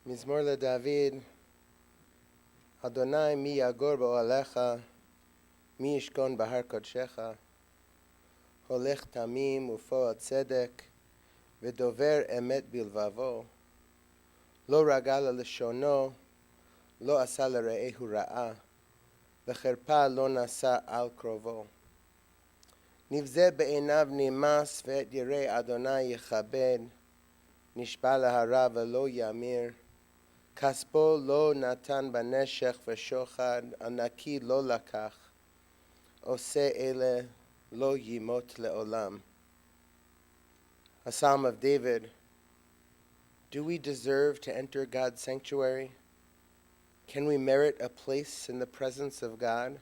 מזמור לדוד. אדוני מי יגור באוהליך, מי ישכון בהר קודשך. הולך תמים ופועל צדק, ודובר אמת בלבבו. לא רגל ללשונו, לא עשה לרעהו רעה, וחרפה לא נשא על קרובו. נבזה בעיניו נמס, ואת ירא אדוני יכבד. נשבע להרע ולא ימיר. כספו לא נתן בנשך ושוחד, הנקי לא לקח. עושה אלה לא ימות לעולם. A Psalm of David. Do we deserve to enter God's sanctuary? Can we merit a place in the presence of God?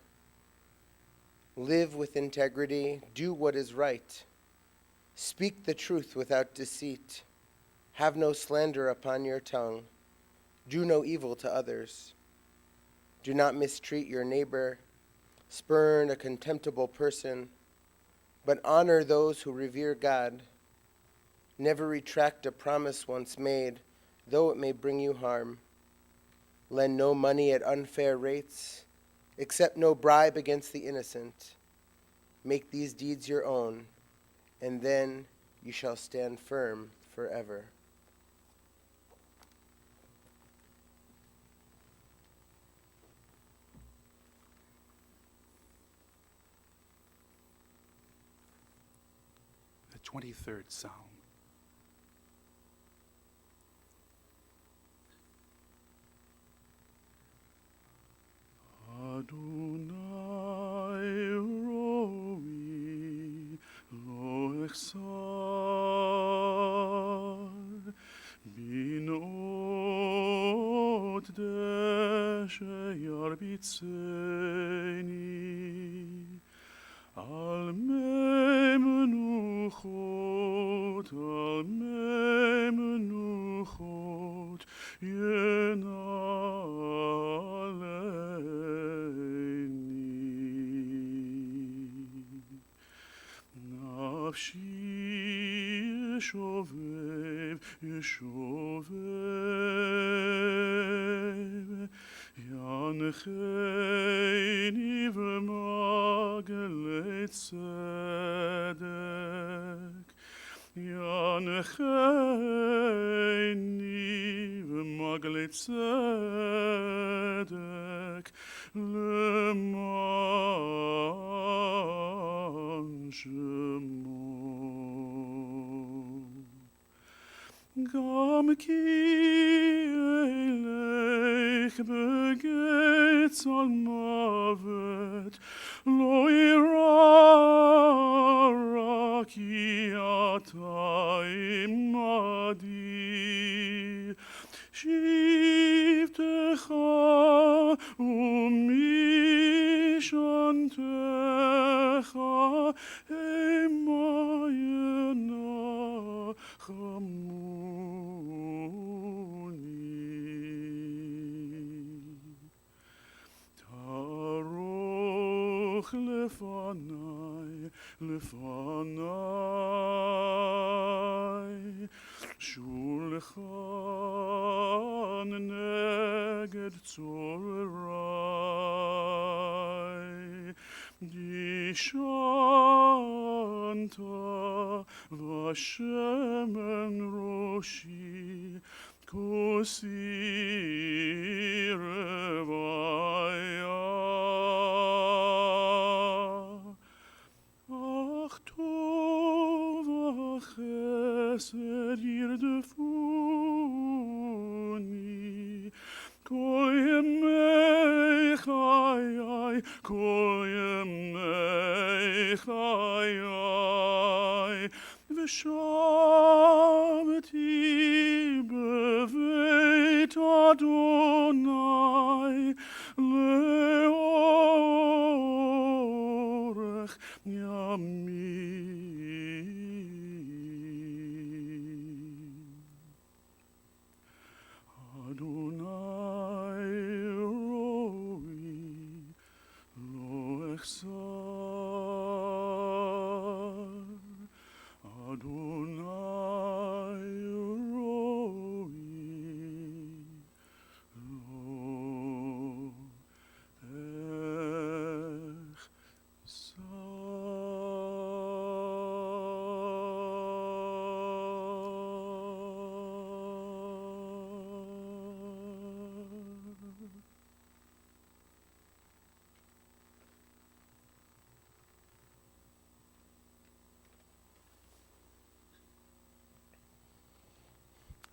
Live with integrity, do what is right. Speak the truth without deceit. Have no slander upon your tongue. Do no evil to others. Do not mistreat your neighbor. Spurn a contemptible person, but honor those who revere God. Never retract a promise once made, though it may bring you harm. Lend no money at unfair rates. Accept no bribe against the innocent. Make these deeds your own, and then you shall stand firm forever. The 23rd Psalm. Adonai roi lo echsar binot deshe yarbitzeni al mei menuchot Nafshi yeshovev, yancheini v'magelei tzedek, yancheini v'magelei tzedek, leman shemo. Gam ki eleich begetz al mavet, lo ira ki ata imadi. Shivtecha umishantecha emayena chamuni. Taruch lefanai, shulchan neged tzorai, dishanta v'shemen roshi, kosi revaya. Ach tov v'chesed yirdefuni, kol yemei chayai, kol yemei chayai, v'shavti beveit Adonai leorech yamim. Adonai roi lo echsar, Adonai roi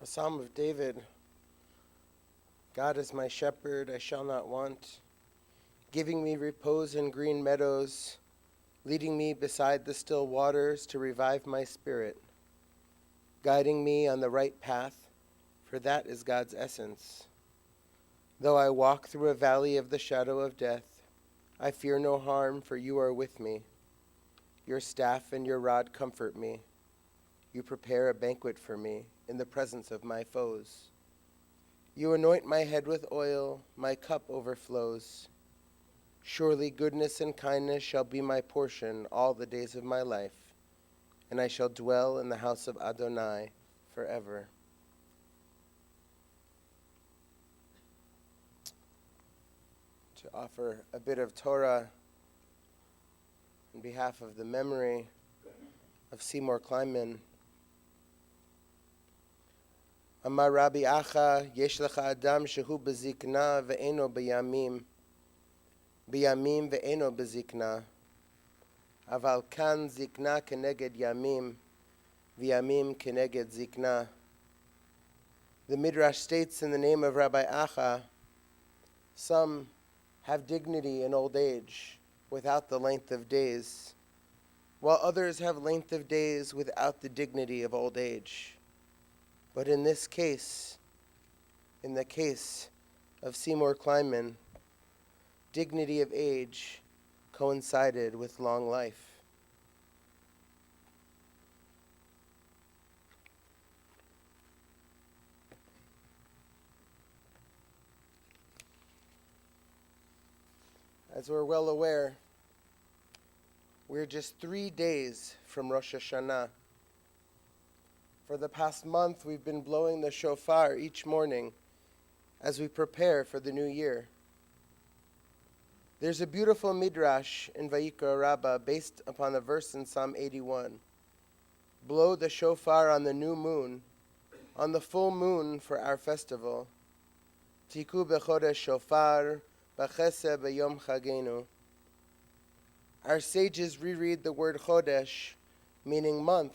A Psalm of David. God is my shepherd, I shall not want, giving me repose in green meadows, leading me beside the still waters to revive my spirit, guiding me on the right path, for that is God's essence. Though I walk through a valley of the shadow of death, I fear no harm, for you are with me. Your staff and your rod comfort me. You prepare a banquet for me in the presence of my foes. You anoint my head with oil, my cup overflows. Surely goodness and kindness shall be my portion all the days of my life, and I shall dwell in the house of Adonai forever. To offer a bit of Torah on behalf of the memory of Seymour Kleinman. Amar Rabbi Acha, yesh lecha adam shehu bezikna ve'eno biyamim ve'eno bezikna. Aval kan zikna keneged yamim, v'yamim keneged zikna. The Midrash states in the name of Rabbi Acha, some have dignity in old age without the length of days, while others have length of days without the dignity of old age. But in this case, in the case of Seymour Kleinman, dignity of age coincided with long life. As we're well aware, we're just 3 days from Rosh Hashanah. For the past month, we've been blowing the shofar each morning as we prepare for the new year. There's a beautiful midrash in Vayikra Rabbah based upon a verse in Psalm 81. Blow the shofar on the new moon, on the full moon for our festival. Tiku bechodesh shofar, b'chesed b'yom chagenu. Our sages reread the word chodesh, meaning month,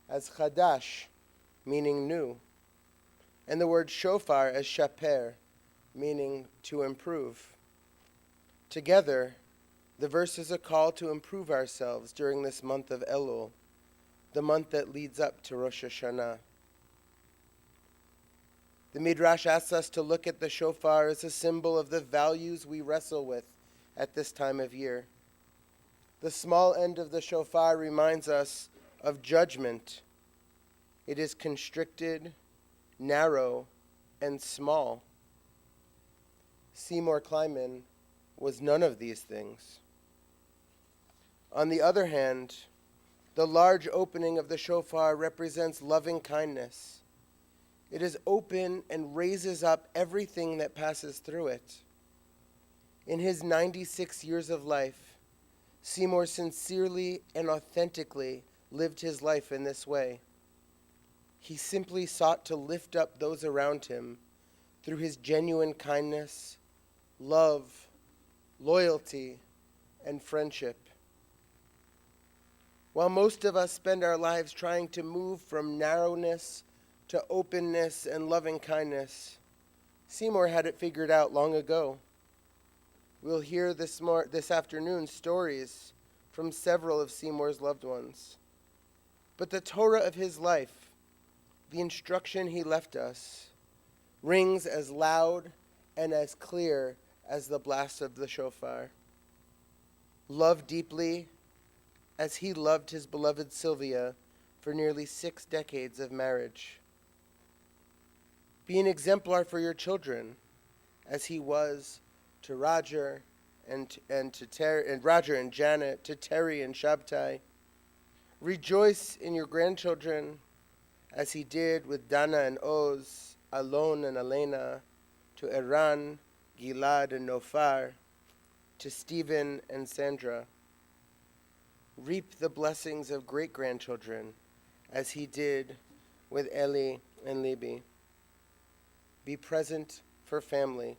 as chadash, meaning new, and the word shofar as shaper, meaning to improve. Together, the verse is a call to improve ourselves during this month of Elul, the month that leads up to Rosh Hashanah. The Midrash asks us to look at the shofar as a symbol of the values we wrestle with at this time of year. The small end of the shofar reminds us of judgment. It is constricted, narrow, and small. Seymour Kleinman was none of these things. On the other hand, the large opening of the shofar represents loving kindness. It is open and raises up everything that passes through it. In his 96 years of life, Seymour sincerely and authentically lived his life in this way. He simply sought to lift up those around him through his genuine kindness, love, loyalty, and friendship. While most of us spend our lives trying to move from narrowness to openness and loving kindness, Seymour had it figured out long ago. We'll hear this afternoon stories from several of Seymour's loved ones. But the Torah of his life, the instruction he left us, rings as loud and as clear as the blast of the shofar. Love deeply as he loved his beloved Sylvia for nearly 6 decades of marriage. Be an exemplar for your children as he was to Roger and to Terry and Roger and Janet, to Terry and Shabtai. Rejoice in your grandchildren as he did with Dana and Oz, Alon and Elena, to Eran, Gilad and Nofar, to Stephen and Sandra. Reap the blessings of great-grandchildren as he did with Eli and Libby. Be present for family.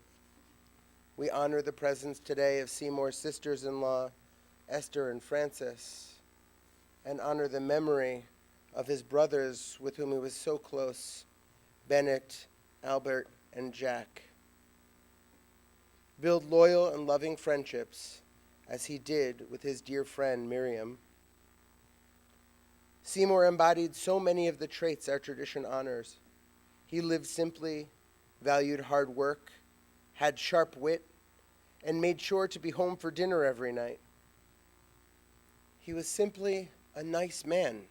We honor the presence today of Seymour's sisters-in-law, Esther and Frances, and honor the memory of his brothers with whom he was so close, Bennett, Albert, and Jack. Build loyal and loving friendships, as he did with his dear friend Miriam. Seymour embodied so many of the traits our tradition honors. He lived simply, valued hard work, had sharp wit, and made sure to be home for dinner every night. He was simply a nice man,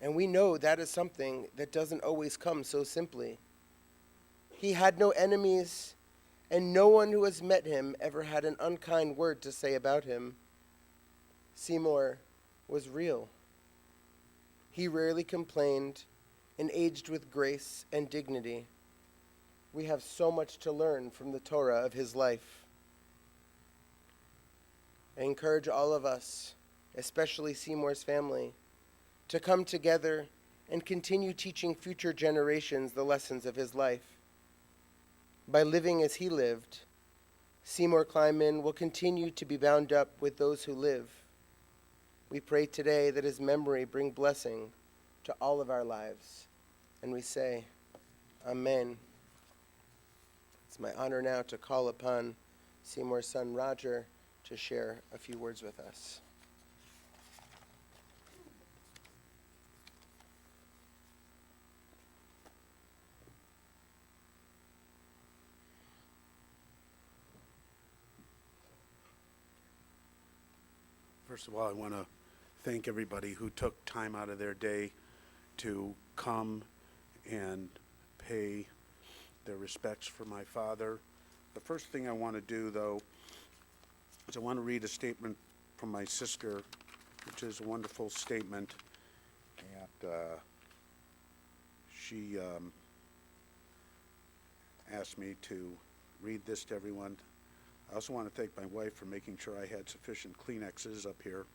and we know that is something that doesn't always come so simply. He had no enemies, and no one who has met him ever had an unkind word to say about him. Seymour was real. He rarely complained and aged with grace and dignity. We have so much to learn from the Torah of his life. I encourage all of us, especially Seymour's family, to come together and continue teaching future generations the lessons of his life. By living as he lived, Seymour Kleinman will continue to be bound up with those who live. We pray today that his memory bring blessing to all of our lives, and we say, Amen. It's my honor now to call upon Seymour's son Roger to share a few words with us. First of all, I want to thank everybody who took time out of their day to come and pay their respects for my father. The first thing I want to do, though, is I want to read a statement from my sister, which is a wonderful statement. And she asked me to read this to everyone. I also want to thank my wife for making sure I had sufficient Kleenexes up here.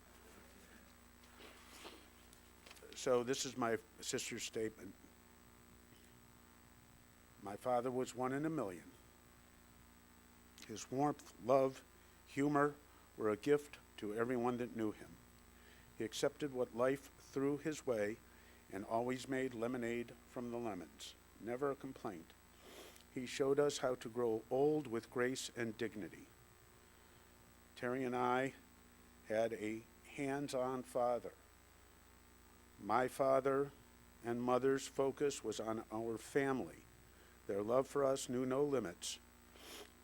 So this is my sister's statement. My father was one in a million. His warmth, love, humor were a gift to everyone that knew him. He accepted what life threw his way and always made lemonade from the lemons. Never a complaint. He showed us how to grow old with grace and dignity. Terry and I had a hands-on father. My father and mother's focus was on our family. Their love for us knew no limits.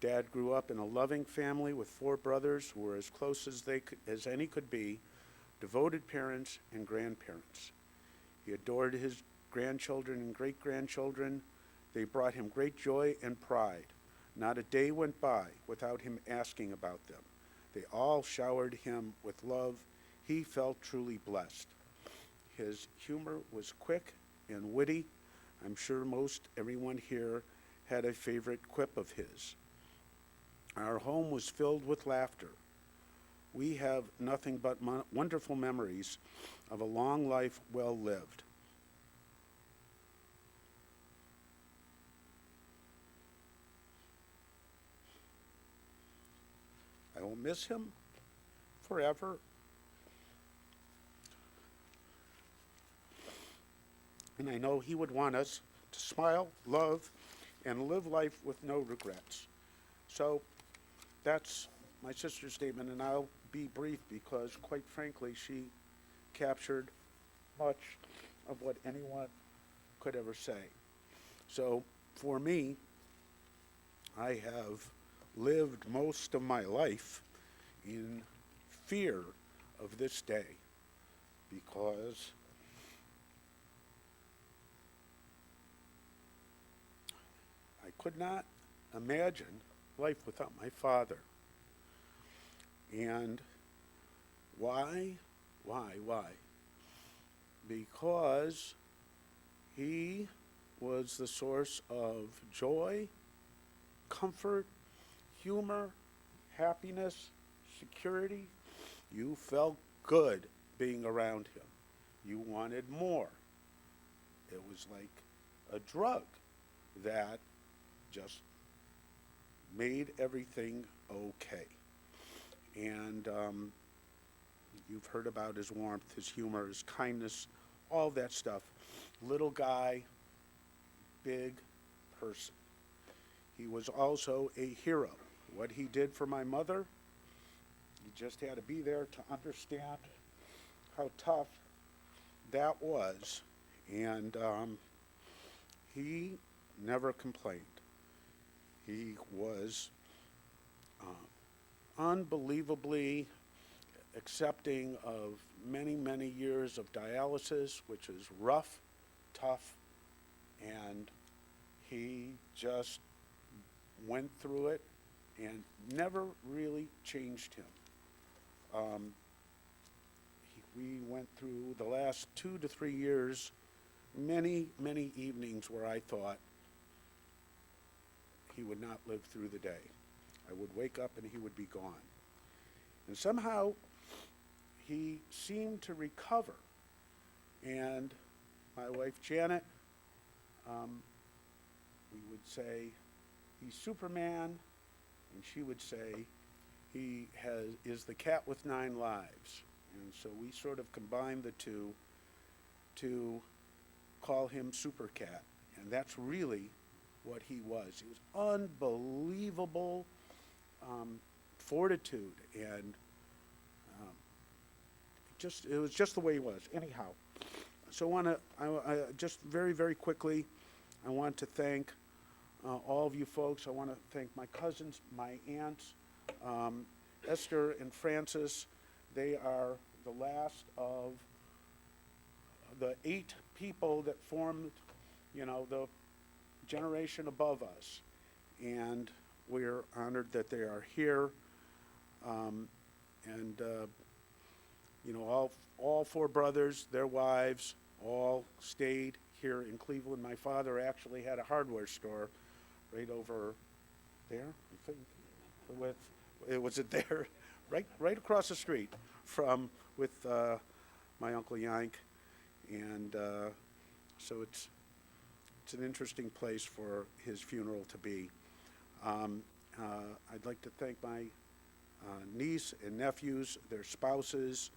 Dad grew up in a loving family with 4 brothers who were as close as any could be, devoted parents and grandparents. He adored his grandchildren and great-grandchildren. They brought him great joy and pride. Not a day went by without him asking about them. They all showered him with love. He felt truly blessed. His humor was quick and witty. I'm sure most everyone here had a favorite quip of his. Our home was filled with laughter. We have nothing but wonderful memories of a long life well lived. I will miss him forever. And I know he would want us to smile, love, and live life with no regrets. So that's my sister's statement, and I'll be brief because, quite frankly, she captured much of what anyone could ever say. So for me, I have lived most of my life in fear of this day because I could not imagine life without my father. And why? Because he was the source of joy, comfort, humor, happiness, security. You felt good being around him. You wanted more. It was like a drug that just made everything okay. And you've heard about his warmth, his humor, his kindness, all that stuff. Little guy, big person. He was also a hero. What he did for my mother, you just had to be there to understand how tough that was. And he never complained. He was unbelievably accepting of many, many years of dialysis, which is rough, tough, and he just went through it and never really changed him. We went through the last 2 to 3 years, many, many evenings where I thought he would not live through the day. I would wake up and he would be gone. And somehow he seemed to recover. And my wife Janet, we would say, he's Superman, and she would say, he is the cat with 9 lives. And so we sort of combined the two to call him Super Cat. And that's really what he was. He was unbelievable fortitude, and it was just the way he was. Anyhow, so I just very, very quickly, I want to thank all of you folks. I want to thank my cousins, my aunts, Esther and Francis. They are the last of the 8 people that formed, the generation above us. And we're honored that they are here. All 4 brothers, their wives, all stayed here in Cleveland. My father actually had a hardware store right over there, I think. Was it there? Right across the street with my Uncle Yank. And so it's an interesting place for his funeral to be. I'd like to thank my niece and nephews, their spouses,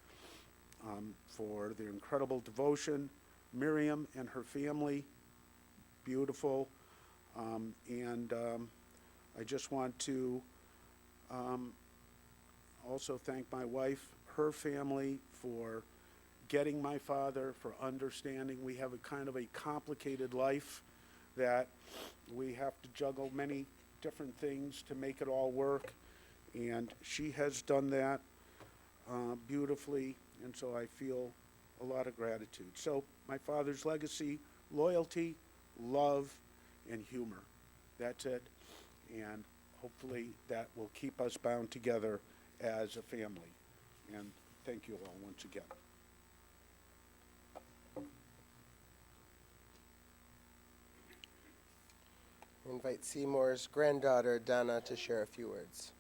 for their incredible devotion. Miriam and her family, beautiful. I just want to also thank my wife, her family, for getting my father, for understanding. We have a kind of a complicated life that we have to juggle many different things to make it all work. And she has done that beautifully, and so I feel a lot of gratitude. So my father's legacy: loyalty, love, and humor. That's it. And hopefully that will keep us bound together as a family. And thank you all once again. I invite Seymour's granddaughter, Donna, to share a few words.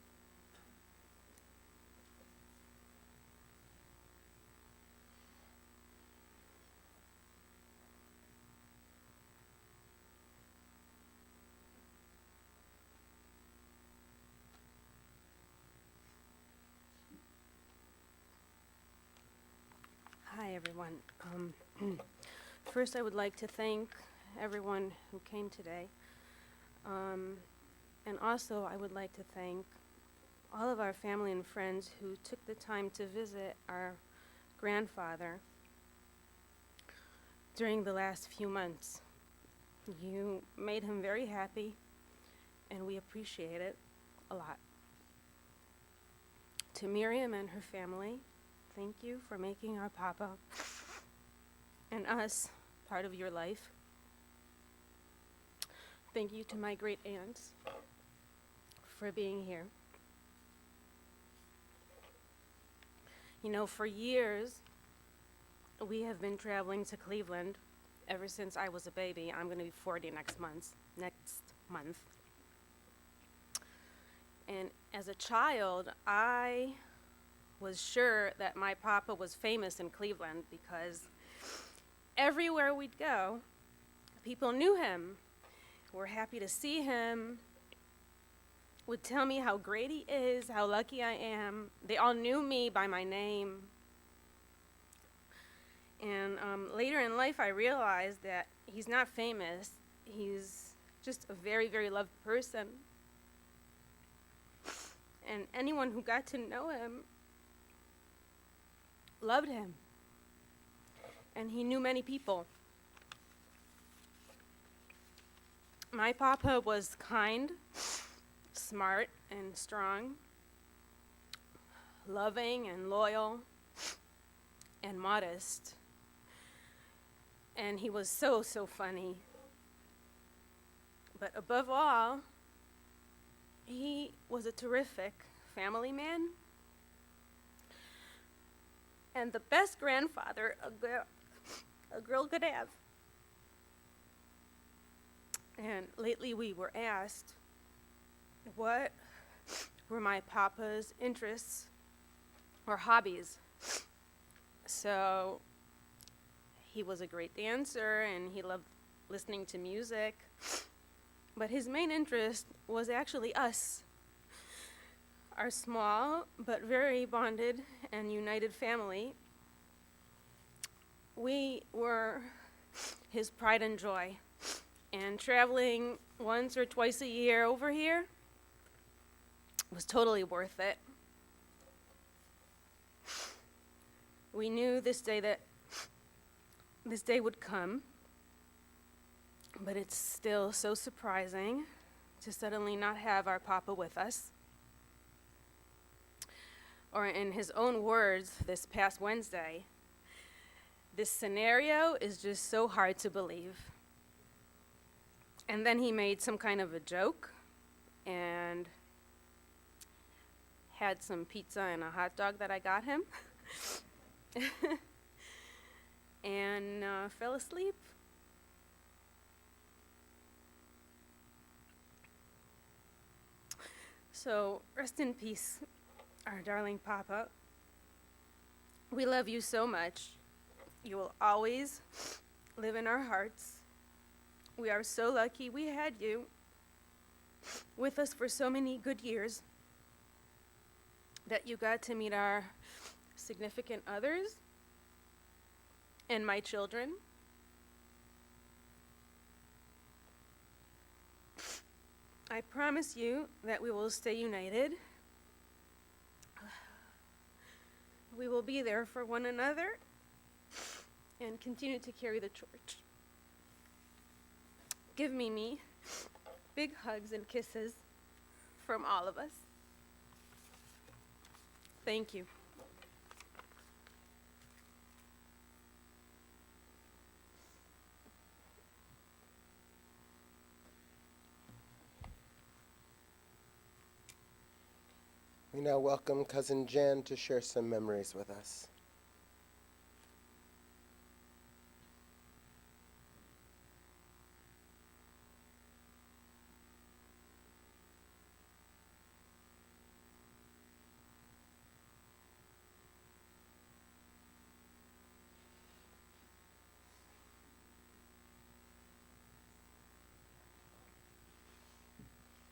Hi, everyone. First, I would like to thank everyone who came today. And also, I would like to thank all of our family and friends who took the time to visit our grandfather during the last few months. You made him very happy, and we appreciate it a lot. To Miriam and her family, thank you for making our Papa and us part of your life. Thank you to my great aunts for being here. For years, we have been traveling to Cleveland ever since I was a baby. I'm going to be 40 next month. And as a child, I was sure that my Papa was famous in Cleveland because everywhere we'd go, people knew him, were happy to see him, would tell me how great he is, how lucky I am. They all knew me by my name. And later in life, I realized that he's not famous. He's just a very, very loved person. And anyone who got to know him loved him. And he knew many people. My papa was kind, smart, and strong, loving and loyal, and modest. And he was so, so funny. But above all, he was a terrific family man and the best grandfather a girl could have. And lately we were asked what were my papa's interests or hobbies. So he was a great dancer and he loved listening to music. But his main interest was actually us, our small but very bonded and united family. We were his pride and joy. And traveling once or twice a year over here was totally worth it. We knew this day would come, but it's still so surprising to suddenly not have our papa with us. Or in his own words this past Wednesday, this scenario is just so hard to believe. And then he made some kind of a joke and had some pizza and a hot dog that I got him and fell asleep. So rest in peace, our darling papa. We love you so much. You will always live in our hearts. We are so lucky we had you with us for so many good years, that you got to meet our significant others and my children. I promise you that we will stay united. We will be there for one another and continue to carry the torch. Give me big hugs and kisses from all of us. Thank you. We now welcome Cousin Jan to share some memories with us.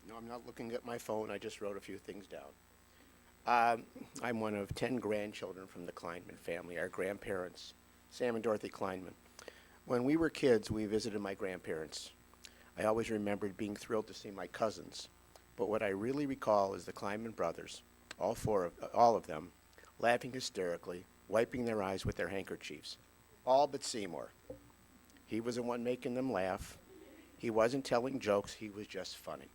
No, I'm not looking at my phone. I just wrote a few things down. I'm one of 10 grandchildren from the Kleinman family, our grandparents, Sam and Dorothy Kleinman. When we were kids, we visited my grandparents. I always remembered being thrilled to see my cousins. But what I really recall is the Kleinman brothers, all of them, laughing hysterically, wiping their eyes with their handkerchiefs. All but Seymour. He was the one making them laugh. He wasn't telling jokes, he was just funny.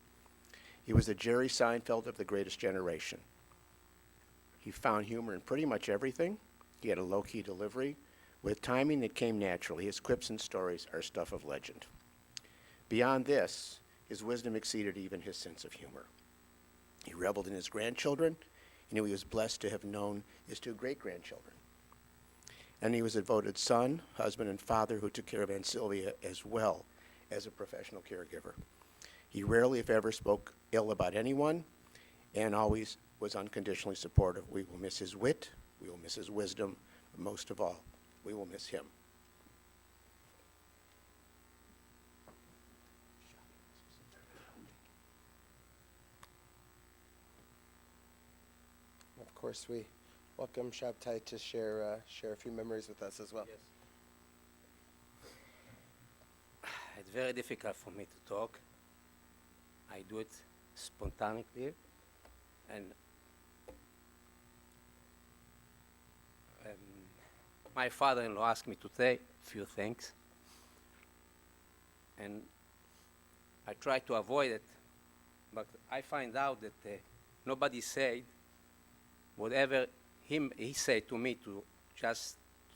He was the Jerry Seinfeld of the greatest generation. He found humor in pretty much everything. He had a low-key delivery with timing that came naturally. His quips and stories are stuff of legend. Beyond this, his wisdom exceeded even his sense of humor. He reveled in his grandchildren. He knew he was blessed to have known his 2 great-grandchildren. And he was a devoted son, husband, and father who took care of Aunt Sylvia as well as a professional caregiver. He rarely, if ever, spoke ill about anyone, and always was unconditionally supportive. We will miss his wit, we will miss his wisdom, but most of all, we will miss him. Of course, we welcome Shabtai to share a few memories with us as well. Yes. It's very difficult for me to talk. I do it spontaneously, and my father-in-law asked me to say a few things, and I try to avoid it, but I find out that nobody said whatever he said to me to just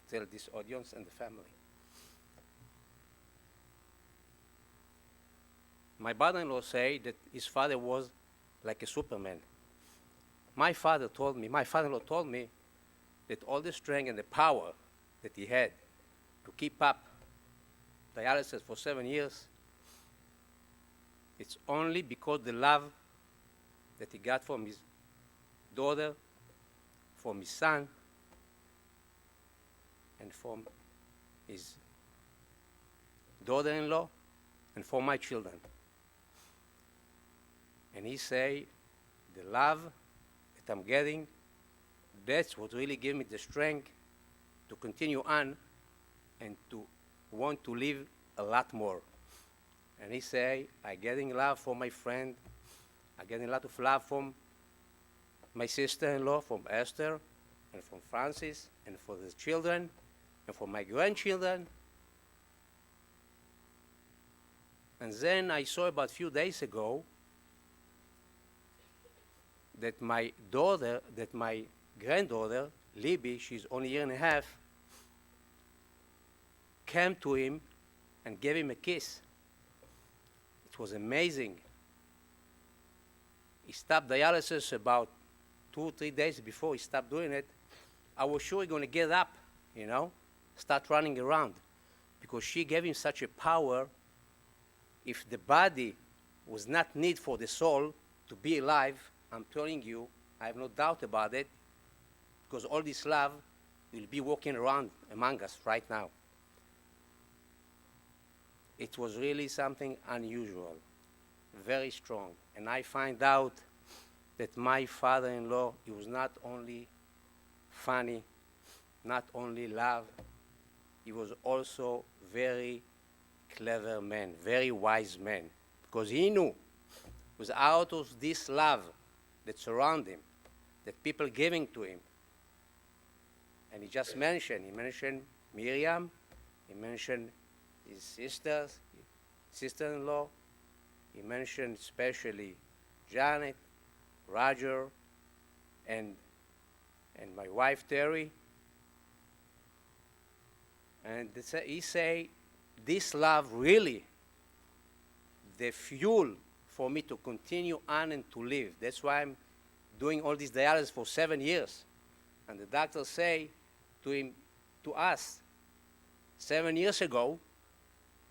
tell this audience and the family. My brother-in-law said that his father was like a Superman. My father-in-law told me that all the strength and the power that he had to keep up dialysis for 7 years, it's only because the love that he got from his daughter, from his son, and from his daughter-in-law, and for my children. And he say, the love that I'm getting, that's what really gave me the strength to continue on and to want to live a lot more. And he say, I'm getting love from my friend, I'm getting a lot of love from my sister-in-law, from Esther, and from Francis, and for the children, and for my grandchildren. And then I saw about a few days ago that my granddaughter, Libby, she's only a year and a half, came to him and gave him a kiss. It was amazing. He stopped dialysis about 2 or 3 days before he stopped doing it. I was sure he's going to get up, start running around, because she gave him such a power. If the body was not need for the soul to be alive, I'm telling you, I have no doubt about it, because all this love will be walking around among us right now. It was really something unusual, very strong. And I find out that my father-in-law, he was not only funny, not only love, he was also very clever man, very wise man, because he knew it was out of this love that surround him, that people giving to him. And he mentioned Miriam, he mentioned his sister-in-law, he mentioned especially Janet, Roger, and my wife Terry. And he say, this love really, the fuel for me to continue on and to live. That's why I'm doing all this dialysis for 7 years. And the doctors say to us 7 years ago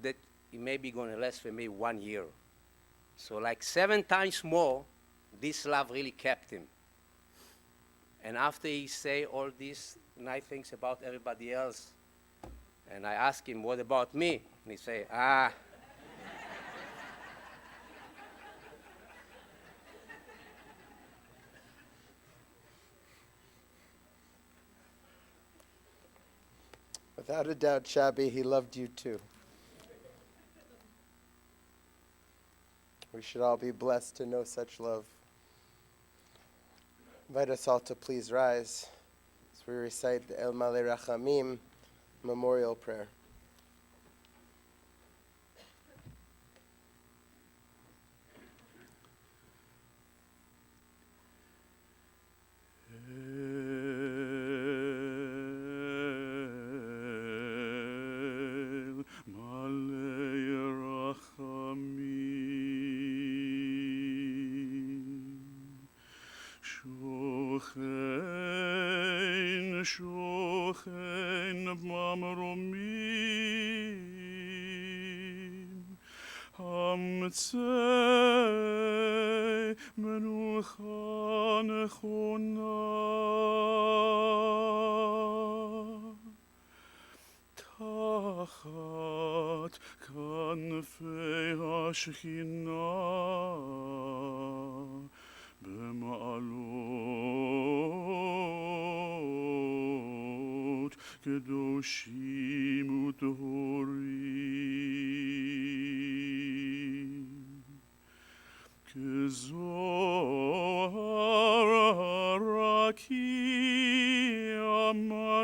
that it may be going to last for me 1 year. So like 7 times more, this love really kept him. And after he say all these nice things about everybody else, and I ask him, what about me? And he say, Without a doubt, Shabby, he loved you too. We should all be blessed to know such love. Invite us all to please rise as we recite the El Malei Rachamim memorial prayer. שוכן במרומים, המצא מנוחה נכונה, תחת כנפי השכינה, במעלות קדושים וטהורים.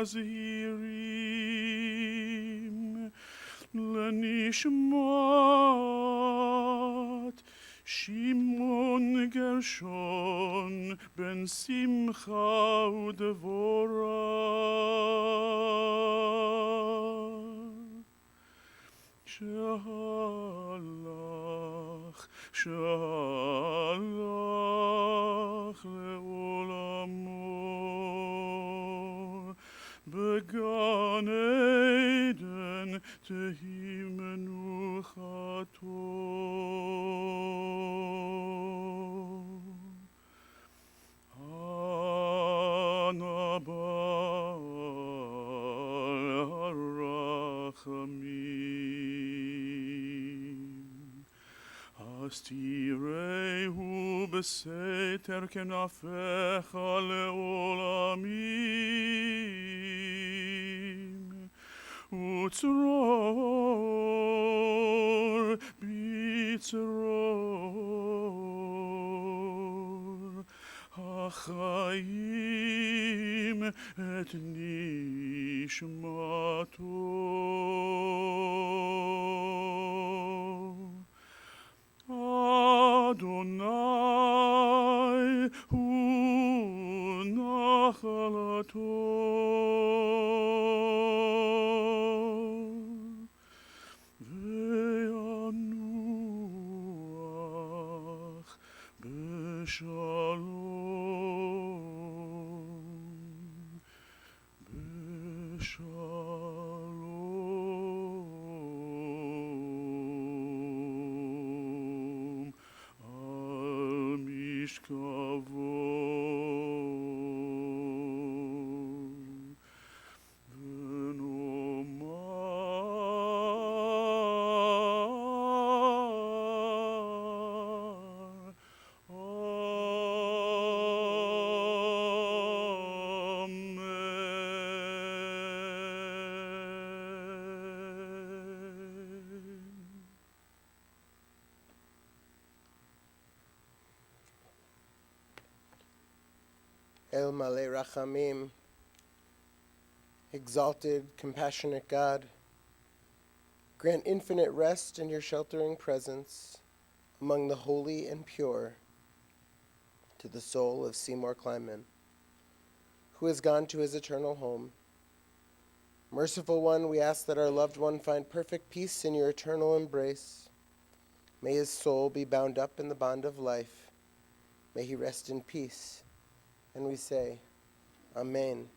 מזהירים לנשמת שמעון גרשון בן שמחה ודבורה שהלך לעולמו בגן עדן תהי מנוחתו. אנא בעל הרחמים הסתירהו בסתר כנפיך לעולמים וצרור בצרור החיים את נשמתו. אדוני הוא נחלתו וינוח בשלום בשלום על משכבו ונאמר El Malei Rachamim, exalted, compassionate God, grant infinite rest in your sheltering presence among the holy and pure to the soul of Seymour Kleinman, who has gone to his eternal home. Merciful One, we ask that our loved one find perfect peace in your eternal embrace. May his soul be bound up in the bond of life. May he rest in peace. And we say, Amen.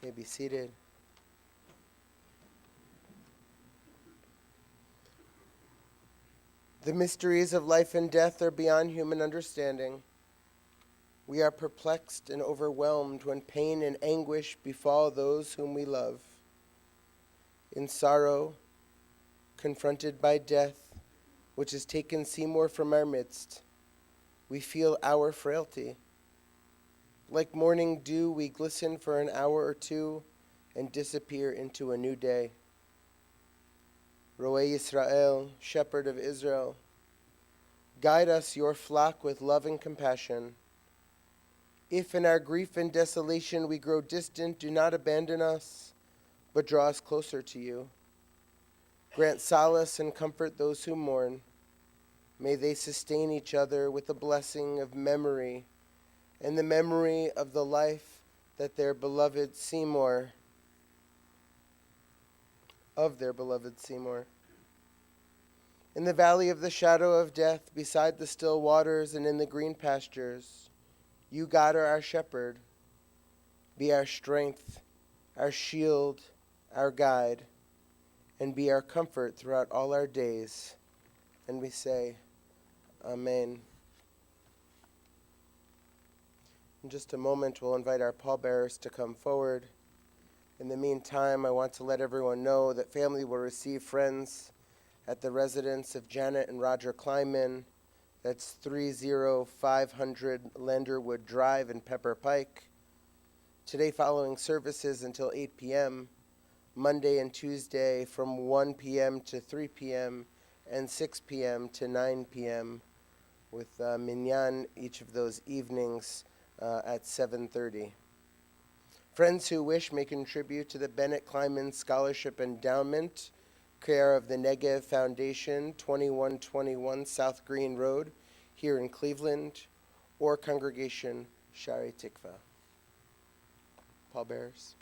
You may be seated. The mysteries of life and death are beyond human understanding. We are perplexed and overwhelmed when pain and anguish befall those whom we love. In sorrow, confronted by death, which has taken Seymour from our midst, we feel our frailty. Like morning dew, we glisten for an hour or two and disappear into a new day. Roe Yisrael, Shepherd of Israel, guide us, your flock, with love and compassion. If in our grief and desolation we grow distant, do not abandon us, but draw us closer to you. Grant solace and comfort those who mourn. May they sustain each other with the blessing of memory and the memory of the life that their beloved Seymour, In the valley of the shadow of death, beside the still waters and in the green pastures, you, God, are our shepherd. Be our strength, our shield, our guide, and be our comfort throughout all our days. And we say, Amen. In just a moment, we'll invite our pallbearers to come forward. In the meantime, I want to let everyone know that family will receive friends at the residence of Janet and Roger Kleinman. That's 30500 Landerwood Drive in Pepper Pike. Today, following services until 8 p.m., Monday and Tuesday from 1 p.m. to 3 p.m., and 6 p.m. to 9 p.m., with minyan each of those evenings at 7:30. Friends who wish may contribute to the Bennett Kleinman Scholarship Endowment, care of the Negev Foundation, 2121 South Green Road, here in Cleveland, or Congregation Shari Tikva. Pallbearers.